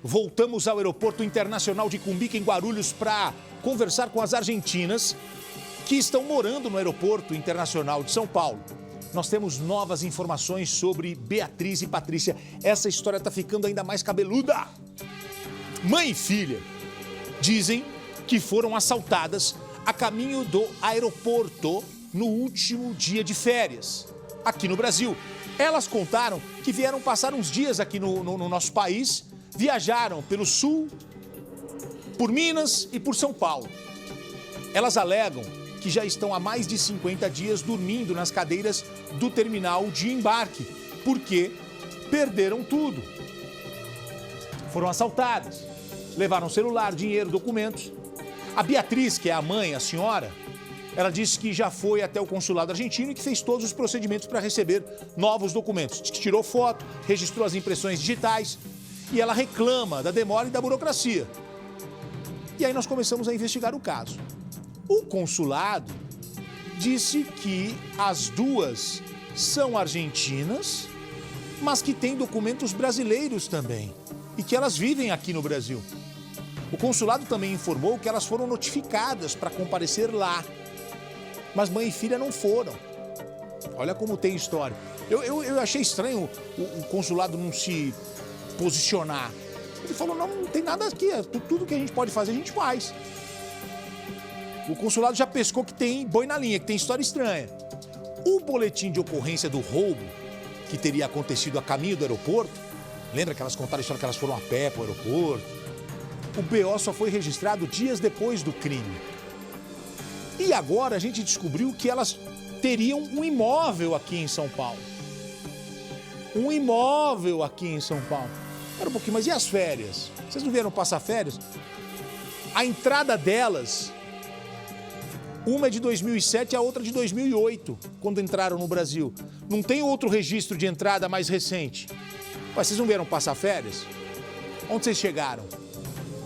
voltamos ao Aeroporto Internacional de Cumbica, em Guarulhos, para conversar com as argentinas que estão morando no Aeroporto Internacional de São Paulo. Nós temos novas informações sobre Beatriz e Patrícia. Essa história está ficando ainda mais cabeluda. Mãe e filha dizem que foram assaltadas a caminho do aeroporto no último dia de férias, aqui no Brasil. Elas contaram que vieram passar uns dias aqui no nosso país, viajaram pelo Sul, por Minas e por São Paulo. Elas alegam que já estão há mais de 50 dias dormindo nas cadeiras do terminal de embarque, porque perderam tudo. Foram assaltadas, levaram celular, dinheiro, documentos. A Beatriz, que é a mãe, a senhora, ela disse que já foi até o consulado argentino e que fez todos os procedimentos para receber novos documentos. Tirou foto, registrou as impressões digitais e ela reclama da demora e da burocracia. E aí nós começamos a investigar o caso. O consulado disse que as duas são argentinas, mas que têm documentos brasileiros também e que elas vivem aqui no Brasil. O consulado também informou que elas foram notificadas para comparecer lá, mas mãe e filha não foram. Olha como tem história. Eu achei estranho o consulado não se posicionar. Ele falou, não tem nada aqui, tudo que a gente pode fazer, a gente faz. O consulado já pescou que tem boi na linha, que tem história estranha. O boletim de ocorrência do roubo, que teria acontecido a caminho do aeroporto, lembra que elas contaram a história que elas foram a pé para o aeroporto? O BO só foi registrado dias depois do crime. E agora a gente descobriu que elas teriam um imóvel aqui em São Paulo. Um imóvel aqui em São Paulo. Espera um pouquinho, mas e as férias? Vocês não vieram passar férias? A entrada delas, uma é de 2007 e a outra de 2008, quando entraram no Brasil. Não tem outro registro de entrada mais recente. Mas vocês não vieram passar férias? Onde vocês chegaram?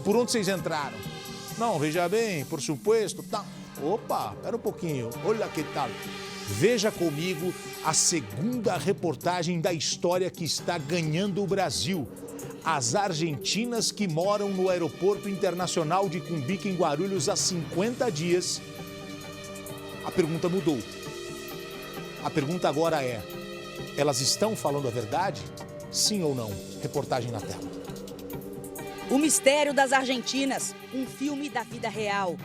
Por onde vocês entraram? Não, veja bem, por supuesto, tá. Opa, espera um pouquinho, olha que tal. Veja comigo a segunda reportagem da história que está ganhando o Brasil. As argentinas que moram no Aeroporto Internacional de Cumbica, em Guarulhos, há 50 dias. A pergunta mudou. A pergunta agora é, elas estão falando a verdade? Sim ou não? Reportagem na tela. O Mistério das Argentinas, um filme da vida real.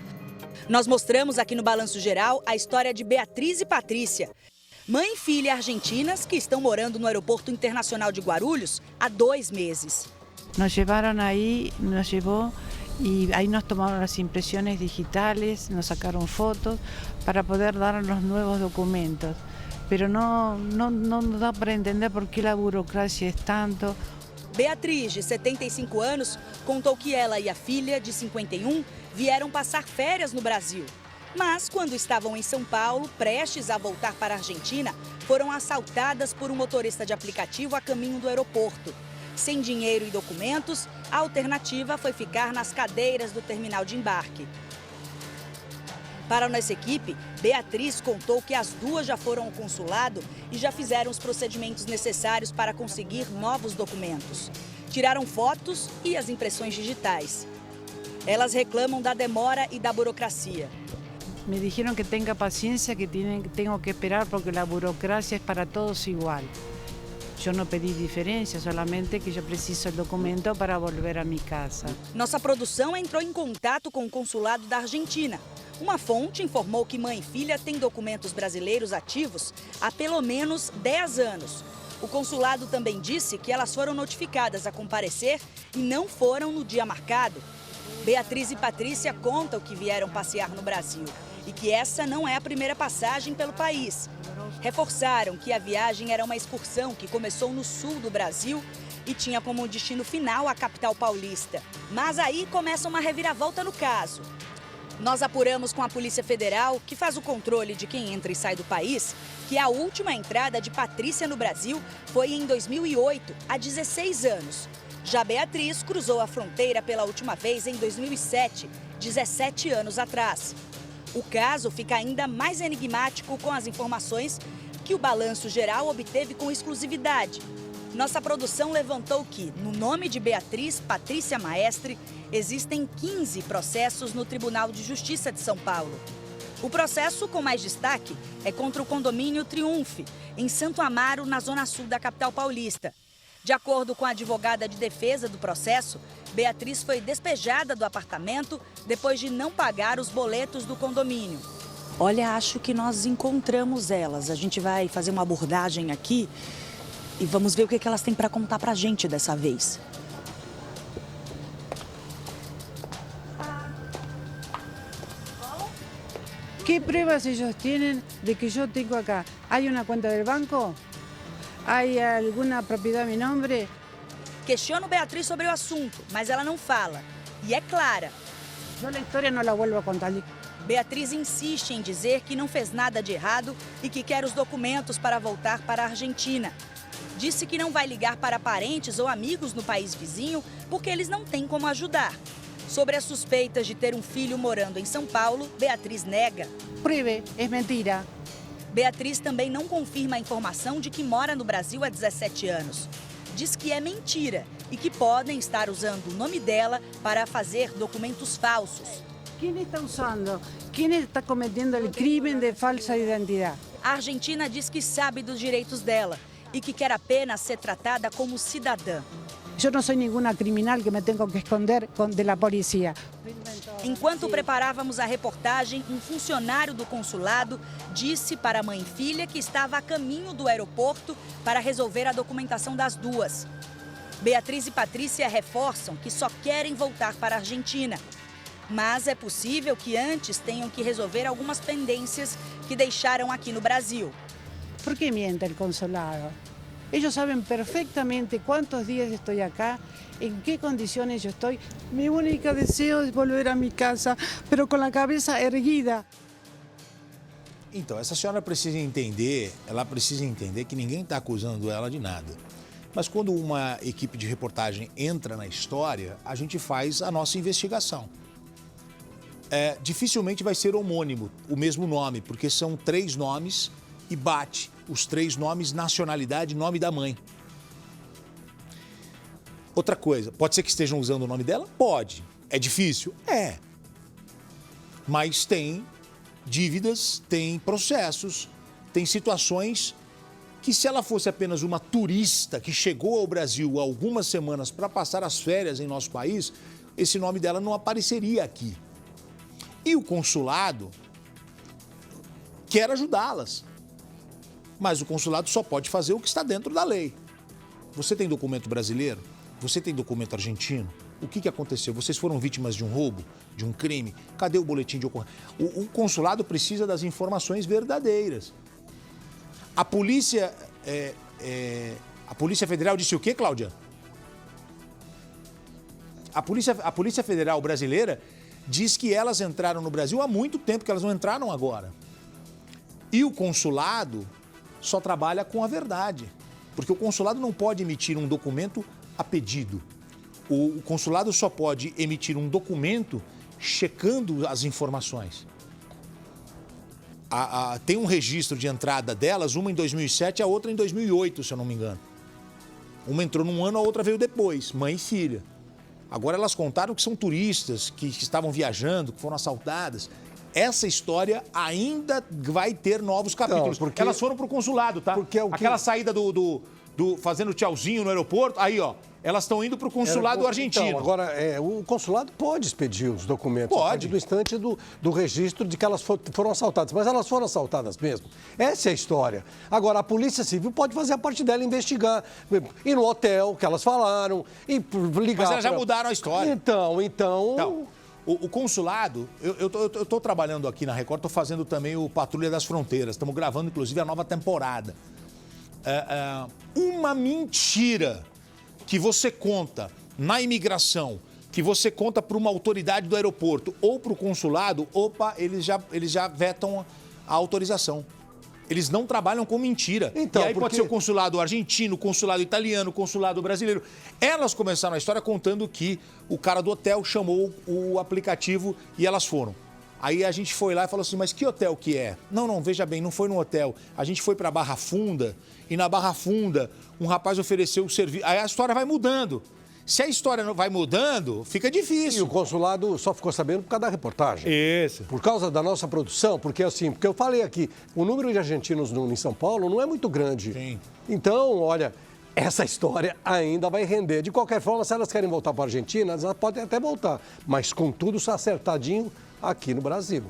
Nós mostramos aqui no Balanço Geral a história de Beatriz e Patrícia, mãe e filha argentinas que estão morando no Aeroporto Internacional de Guarulhos há 2 meses. Nos llevaron ahí, nos llevó y ahí nos tomaron las impresiones digitales, nos sacaron fotos para poder dar los nuevos documentos. Pero no nos dá para entender por que a burocracia é tanto. Beatriz, de 75 anos, contou que ela e a filha, de 51, vieram passar férias no Brasil. Mas, quando estavam em São Paulo, prestes a voltar para a Argentina, foram assaltadas por um motorista de aplicativo a caminho do aeroporto. Sem dinheiro e documentos, a alternativa foi ficar nas cadeiras do terminal de embarque. Para a nossa equipe, Beatriz contou que as duas já foram ao consulado e já fizeram os procedimentos necessários para conseguir novos documentos. Tiraram fotos e as impressões digitais. Elas reclamam da demora e da burocracia. Me dijeron que tenga paciencia, que tengo que esperar porque a burocracia é para todos igual. Eu não pedi diferença, solamente que eu preciso do documento para volver a minha casa. Nossa produção entrou em contato com o consulado da Argentina. Uma fonte informou que mãe e filha têm documentos brasileiros ativos há pelo menos 10 anos. O consulado também disse que elas foram notificadas a comparecer e não foram no dia marcado. Beatriz e Patrícia contam que vieram passear no Brasil e que essa não é a primeira passagem pelo país. Reforçaram que a viagem era uma excursão que começou no sul do Brasil e tinha como destino final a capital paulista. Mas aí começa uma reviravolta no caso. Nós apuramos com a Polícia Federal, que faz o controle de quem entra e sai do país, que a última entrada de Patrícia no Brasil foi em 2008, há 16 anos. Já Beatriz cruzou a fronteira pela última vez em 2007, 17 anos atrás. O caso fica ainda mais enigmático com as informações que o Balanço Geral obteve com exclusividade. Nossa produção levantou que, no nome de Beatriz Patrícia Maestre, existem 15 processos no Tribunal de Justiça de São Paulo. O processo com mais destaque é contra o condomínio Triunfe, em Santo Amaro, na zona sul da capital paulista. De acordo com a advogada de defesa do processo, Beatriz foi despejada do apartamento depois de não pagar os boletos do condomínio. Olha, acho que nós encontramos elas. A gente vai fazer uma abordagem aqui e vamos ver o que elas têm para contar para a gente dessa vez. ¿Qué pruebas ellos tienen de que yo tengo acá? ¿Hay una cuenta del banco? ¿Hay alguna propiedad a mi nombre? Questiono Beatriz sobre o assunto, mas ela não fala. E é clara. Yo la historia no la vuelvo a contar. Beatriz insiste em dizer que não fez nada de errado e que quer os documentos para voltar para a Argentina. Disse que não vai ligar para parentes ou amigos no país vizinho porque eles não têm como ajudar. Sobre as suspeitas de ter um filho morando em São Paulo, Beatriz nega. Pruebe, es mentira. Beatriz também não confirma a informação de que mora no Brasil há 17 anos. Diz que é mentira e que podem estar usando o nome dela para fazer documentos falsos. ¿Quién está usando? ¿Quién está cometiendo el crimen de falsa identidad? A Argentina diz que sabe dos direitos dela e que quer apenas ser tratada como cidadã. Yo no soy ninguna criminal que me tengo que esconder de la policía. Enquanto preparávamos a reportagem, um funcionário do consulado disse para a mãe e filha que estava a caminho do aeroporto para resolver a documentação das duas. Beatriz e Patrícia reforçam que só querem voltar para a Argentina. Mas é possível que antes tenham que resolver algumas pendências que deixaram aqui no Brasil. ¿Por qué miente el consulado? Ellos saben perfectamente cuántos días estoy acá, en qué condiciones yo estoy. Mi único deseo es volver a mi casa, pero con la cabeza erguida. Então, essa senhora precisa entender, que ninguém está acusando ela de nada. Mas quando uma equipe de reportagem entra na história, a gente faz a nossa investigação. Dificilmente vai ser homônimo, o mesmo nome, porque são 3 nomes e bate os 3 nomes, nacionalidade e nome da mãe. Outra coisa, pode ser que estejam usando o nome dela? Pode. É difícil? É. Mas tem dívidas, tem processos, tem situações que, se ela fosse apenas uma turista que chegou ao Brasil há algumas semanas para passar as férias em nosso país, esse nome dela não apareceria aqui. E o consulado quer ajudá-las. Mas o consulado só pode fazer o que está dentro da lei. Você tem documento brasileiro? Você tem documento argentino? O que aconteceu? Vocês foram vítimas de um roubo, de um crime? Cadê o boletim de ocorrência? O consulado precisa das informações verdadeiras. A Polícia Federal disse o quê, Cláudia? A Polícia Federal brasileira diz que elas entraram no Brasil há muito tempo, que elas não entraram agora. E o consulado só trabalha com a verdade, porque o consulado não pode emitir um documento a pedido. O consulado só pode emitir um documento checando as informações. Tem um registro de entrada delas, uma em 2007 e a outra em 2008, se eu não me engano. Uma entrou num ano, a outra veio depois, mãe e filha. Agora elas contaram que são turistas, que estavam viajando, que foram assaltadas. Essa história ainda vai ter novos capítulos. Então, porque... Elas foram pro consulado, tá? Porque aquela saída do fazendo tchauzinho no aeroporto, aí, ó, elas estão indo pro consulado argentino. Então, agora, o consulado pode expedir os documentos. Pode. Do instante do registro de que elas foram assaltadas. Mas elas foram assaltadas mesmo. Essa é a história. Agora, a Polícia Civil pode fazer a parte dela, investigar, ir no hotel que elas falaram, e ligar... Mas elas já mudaram a história. Então... O consulado, eu tô trabalhando aqui na Record, tô fazendo também o Patrulha das Fronteiras. Estamos gravando, inclusive, a nova temporada. Uma mentira que você conta na imigração, que você conta para uma autoridade do aeroporto ou para o consulado, eles já vetam a autorização. Eles não trabalham com mentira. Então, e aí pode ser o consulado argentino, o consulado italiano, o consulado brasileiro. Elas começaram a história contando que o cara do hotel chamou o aplicativo e elas foram. Aí a gente foi lá e falou assim, mas que hotel que é? Não, veja bem, não foi no hotel. A gente foi para Barra Funda e na Barra Funda um rapaz ofereceu o serviço. Aí a história vai mudando. Se a história não vai mudando, fica difícil. E o consulado só ficou sabendo por causa da reportagem. Isso. Por causa da nossa produção, porque assim, porque eu falei aqui, o número de argentinos em São Paulo não é muito grande. Sim. Então, olha, essa história ainda vai render. De qualquer forma, se elas querem voltar para a Argentina, elas podem até voltar, mas com tudo acertadinho aqui no Brasil.